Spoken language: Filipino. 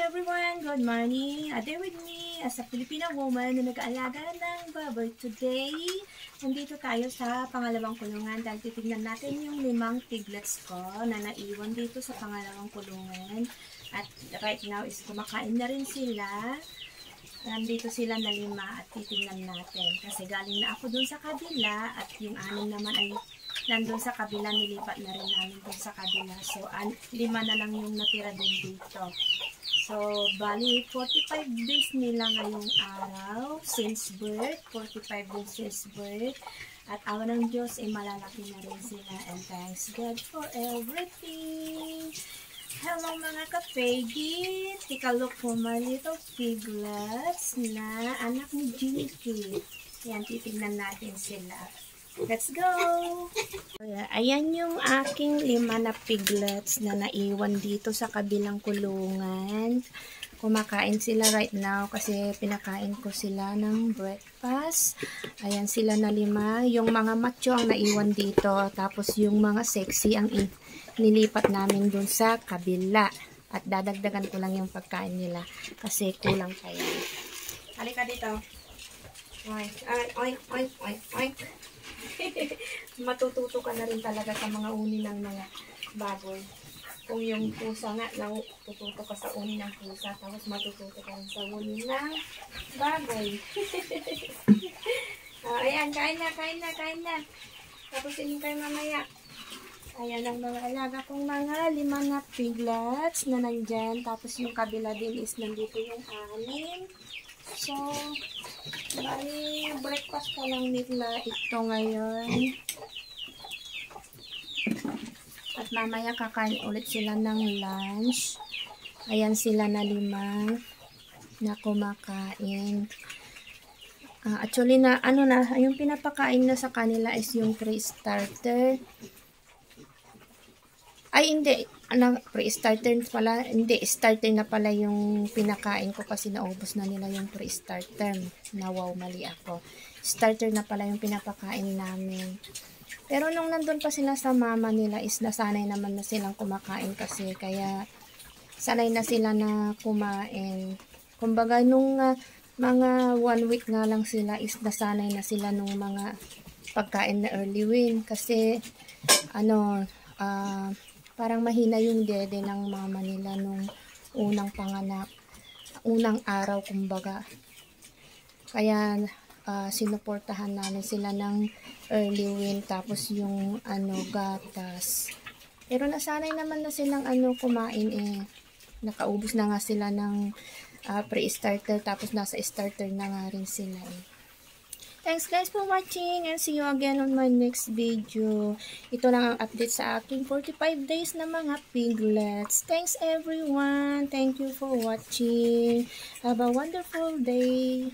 everyone! Good morning! There with me as a Filipina woman na nag-aalaga ng baboy today. Nandito tayo sa pangalawang kulungan dahil titignan natin yung 5 piglets ko na naiwan dito sa pangalawang kulungan. At right now is kumakain na rin sila. Nandito sila na 5 at titignan natin. Kasi galing na ako dun sa kabila at yung 6 naman ay nandun sa kabila, nilipat na rin namin dun sa kabila. So, 5 na lang yung natira din dito. So, bali, 45 days nila ngayong araw since birth. 45 days since birth. At awa ng Diyos, malalaki na rin sila. And thanks God for everything. Hello mga ka-peggy. Take a look for my little piglets na anak ni Jinky. Yan, titignan natin sila. Let's go! Ayan yung aking 5 na piglets na naiwan dito sa kabilang kulungan. Kumakain sila right now kasi pinakain ko sila ng breakfast. Ayan sila na 5. Yung mga macho ang naiwan dito. Tapos yung mga sexy ang nilipat namin dun sa kabila. At dadagdagan ko lang yung pagkain nila kasi kulang pa yan. Halika dito. Oink, oink, oink, oink, oink. Matututo ka na rin talaga sa mga uni ng mga baboy. Kung yung pusa nga, tututo ka sa uni ng pusa, tapos matututo ka rin sa uni ng baboy. Ayan, kain na, kain na, kain na. Tapos yun kayo mamaya. Ayan ang mga alaga kong mga 5 na piglets na nandyan. Tapos yung kabila din is nandito yung 6. So, bali, breakfast pa lang nila ito ngayon. At mamaya kakain ulit sila ng lunch. Ayan sila na 5 na kumakain. Actually, yung pinapakain na sa kanila is yung pre-starter. Ay, hindi. Pre-starter pala. Hindi, starter na pala yung pinakain ko kasi naubos na nila yung pre-starter. Wow, mali ako. Starter na pala yung pinapakain namin. Pero nung nandun pa sila sa mama nila is nasanay naman na silang kumakain kasi kaya sanay na sila na kumain. Kumbaga nung mga 1 week nga lang sila is nasanay na sila nung mga pagkain na early win kasi parang mahina yung dede ng mama nila nung unang panganak, unang araw kumbaga. Kaya sinuportahan namin sila ng early win tapos yung gatas. Pero nasanay naman na silang kumain nakaubos na nga sila ng pre-starter tapos nasa starter na nga rin sila Thanks guys for watching and see you again on my next video. Ito lang ang update sa aking 45 days na mga piglets. Thanks everyone. Thank you for watching. Have a wonderful day.